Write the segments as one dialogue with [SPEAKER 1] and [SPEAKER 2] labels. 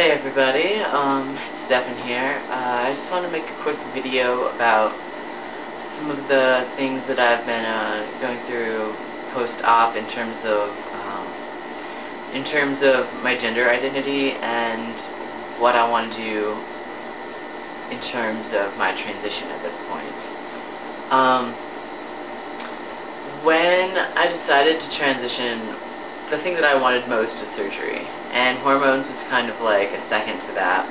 [SPEAKER 1] Hey everybody, Stefan here. I just want to make a quick video about some of the things that I've been going through post-op in terms of my gender identity and what I want to do in terms of my transition at this point. When I decided to transition, the thing that I wanted most was surgery, and hormones was kind of like a second to that.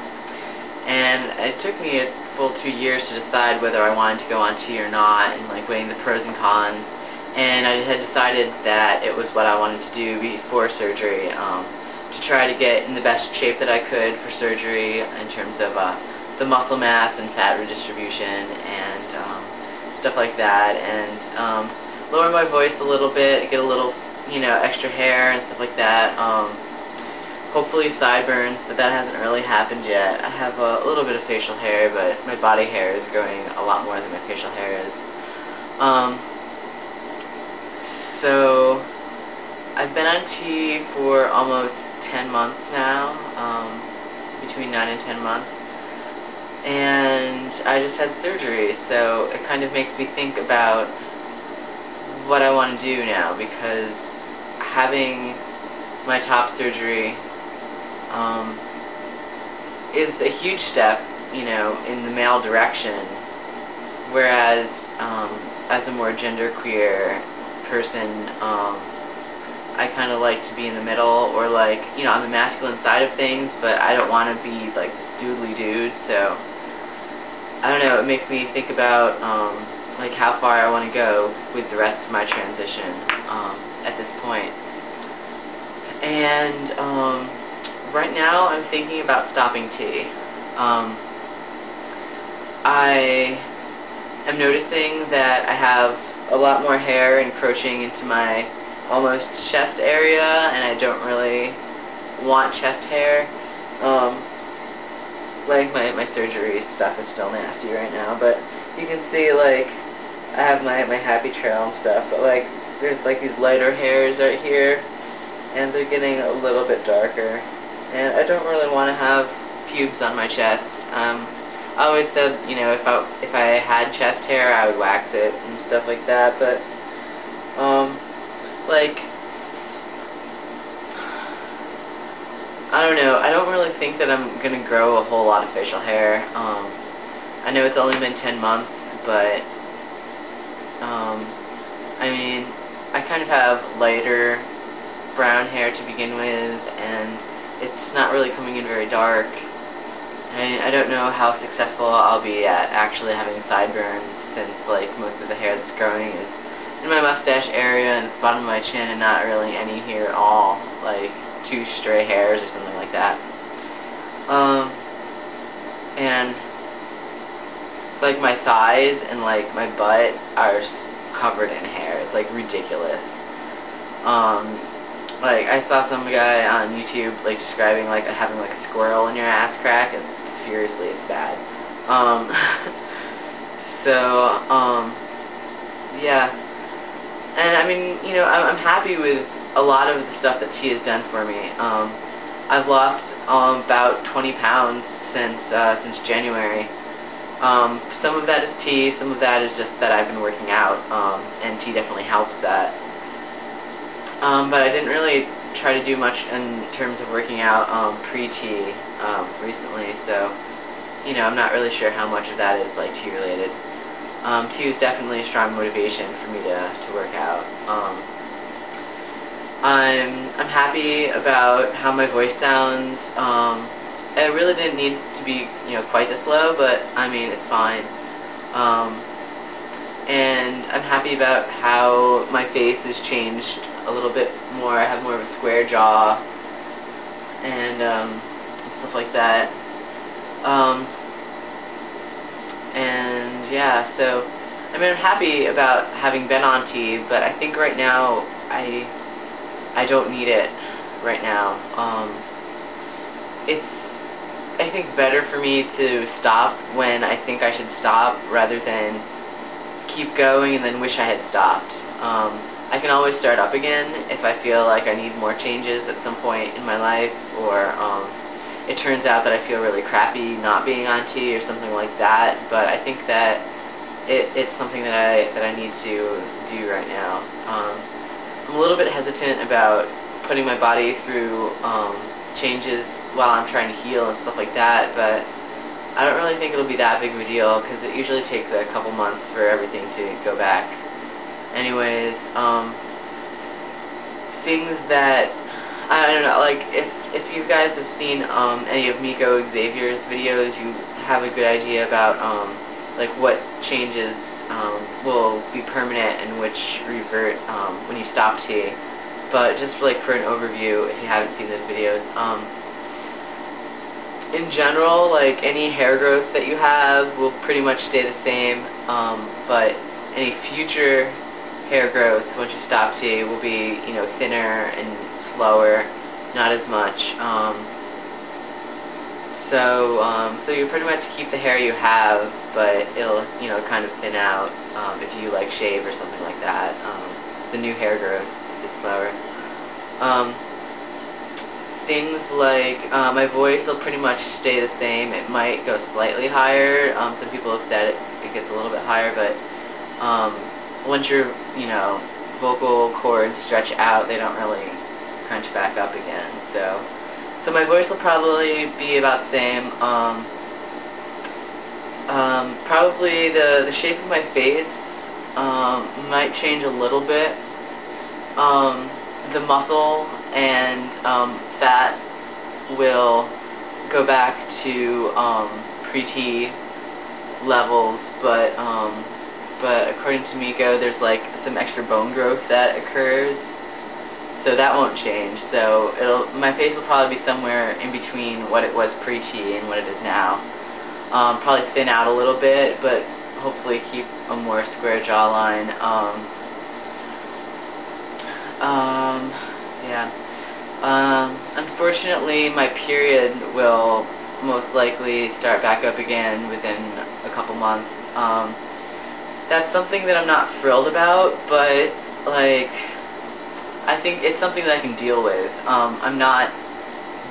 [SPEAKER 1] And it took me a full 2 years to decide whether I wanted to go on T or not, and like weighing the pros and cons. And I had decided that it was what I wanted to do before surgery, to try to get in the best shape that I could for surgery in terms of the muscle mass and fat redistribution and stuff like that, and lower my voice a little bit, get a little, extra hair and stuff like that. Hopefully sideburns, but that hasn't really happened yet. I have a little bit of facial hair, but my body hair is growing a lot more than my facial hair is. So I've been on T for almost 10 months now, between 9 and 10 months, and I just had surgery, so it kind of makes me think about what I want to do now, because having my top surgery is a huge step, in the male direction, whereas as a more genderqueer person, I kind of like to be in the middle, or like, on the masculine side of things, but I don't want to be like this doodly dude, so I don't know, it makes me think about like how far I want to go with the rest of my transition at this point. And right now I'm thinking about stopping T. I am noticing that I have a lot more hair encroaching into my almost chest area, and I don't really want chest hair. Like my surgery stuff is still nasty right now, but you can see, like, I have my happy trail and stuff, but like there's like these lighter hairs right here, and they're getting a little bit darker, and I don't really want to have pubes on my chest. I always said, if I had chest hair, I would wax it and stuff like that, but like, I don't know, I don't really think that I'm gonna grow a whole lot of facial hair. I know it's only been 10 months, but I mean, I kind of have lighter brown hair to begin with, and it's not really coming in very dark. I don't know how successful I'll be at actually having sideburns, since like most of the hair that's growing is in my mustache area and the bottom of my chin, and not really any here at all, like 2 stray hairs or something like that. And like my thighs and like my butt are covered in hair. It's like ridiculous. Like I saw some guy on YouTube like describing like having like a squirrel in your ass crack, and seriously, it's bad. So yeah. And I mean, I'm happy with a lot of the stuff that T has done for me. I've lost about 20 pounds since January. Some of that is T, some of that is just that I've been working out, and T definitely helps that. But I didn't really try to do much in terms of working out pre-T recently, so I'm not really sure how much of that is like T related. T was definitely a strong motivation for me to work out. I'm happy about how my voice sounds. It really didn't need to be quite this low, but I mean, it's fine. And I'm happy about how my face has changed a little bit more. I have more of a square jaw and stuff like that. And yeah, so I mean, I'm happy about having been on T, but I think right now I don't need it right now. It's, I think, better for me to stop when I think I should stop, rather than keep going and then wish I had stopped. I can always start up again if I feel like I need more changes at some point in my life, or it turns out that I feel really crappy not being on tea or something like that, but I think that it's something that I need to do right now. I'm a little bit hesitant about putting my body through changes while I'm trying to heal and stuff like that, but I don't really think it'll be that big of a deal because it usually takes a couple months for everything to go back. Anyways, things that, I don't know, like, if you guys have seen any of Miko Xavier's videos, you have a good idea about, like, what changes will be permanent and which revert when you stop tea. But just, like, for an overview, if you haven't seen those videos, in general, like, any hair growth that you have will pretty much stay the same, but any future hair growth once you stop tea will be, you know, thinner and slower, not as much. So you pretty much keep the hair you have, but it'll, you know, kind of thin out if you, like, shave or something like that. The new hair growth is slower. Things like, my voice will pretty much stay the same. It might go slightly higher. Some people have said it gets a little bit higher, but once your, you know, vocal cords stretch out, they don't really crunch back up again. So my voice will probably be about the same. Probably the shape of my face might change a little bit. The muscle and fat will go back to pre-tea levels, but according to Miko, there's like some extra bone growth that occurs, so that won't change. So my face will probably be somewhere in between what it was pre-tea and what it is now. Probably thin out a little bit, but hopefully keep a more square jawline. Yeah. Unfortunately, my period will most likely start back up again within a couple months. That's something that I'm not thrilled about, but, like, I think it's something that I can deal with. I'm not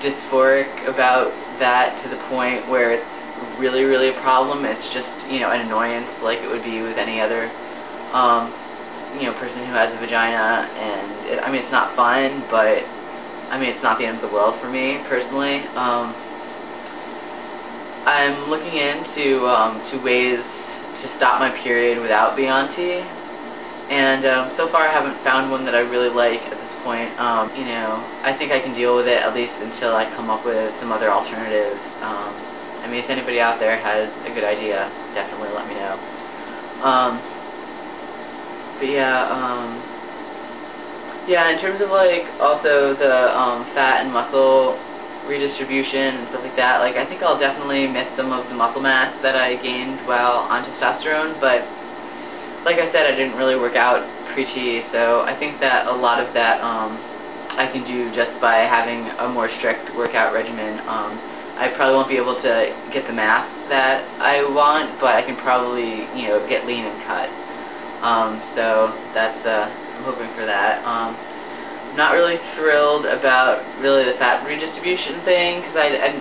[SPEAKER 1] dysphoric about that to the point where it's really, really a problem. It's just, you know, an annoyance like it would be with any other, you know, person who has a vagina, and I mean, it's not fun, but I mean, it's not the end of the world for me personally. I'm looking into to ways to stop my period without being on tea, and so far I haven't found one that I really like at this point. You know, I think I can deal with it at least until I come up with some other alternatives. I mean, if anybody out there has a good idea, definitely let me know. But yeah, in terms of, like, also the fat and muscle redistribution and stuff like that, like, I think I'll definitely miss some of the muscle mass that I gained while on testosterone, but like I said, I didn't really work out pre-tea, so I think that a lot of that I can do just by having a more strict workout regimen. I probably won't be able to get the mass that I want, but I can probably, you know, get lean and cut. So that's, I'm hoping for that. Not really thrilled about really the fat redistribution thing, because I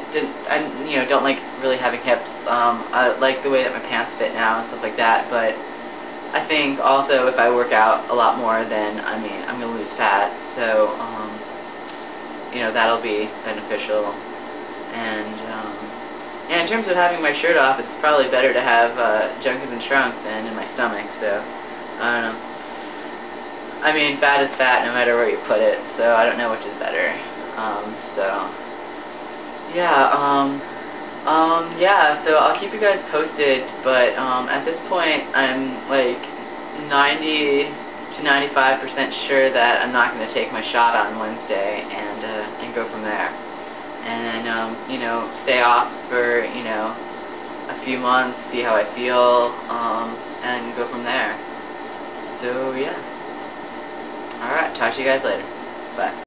[SPEAKER 1] you know, don't like really having hips. I like the way that my pants fit now and stuff like that, but I think also if I work out a lot more, then, I mean, I'm going to lose fat, so, you know, that'll be beneficial. And in terms of having my shirt off, it's probably better to have junk in the trunk than in my stomach, so, I don't know. I mean, fat is fat no matter where you put it, so I don't know which is better. Yeah, so I'll keep you guys posted, but at this point, I'm like 90 to 95% sure that I'm not going to take my shot on Wednesday and go from there. And then, you know, stay off for, you know, a few months, see how I feel, and go from there. So, yeah. Alright, talk to you guys later. Bye.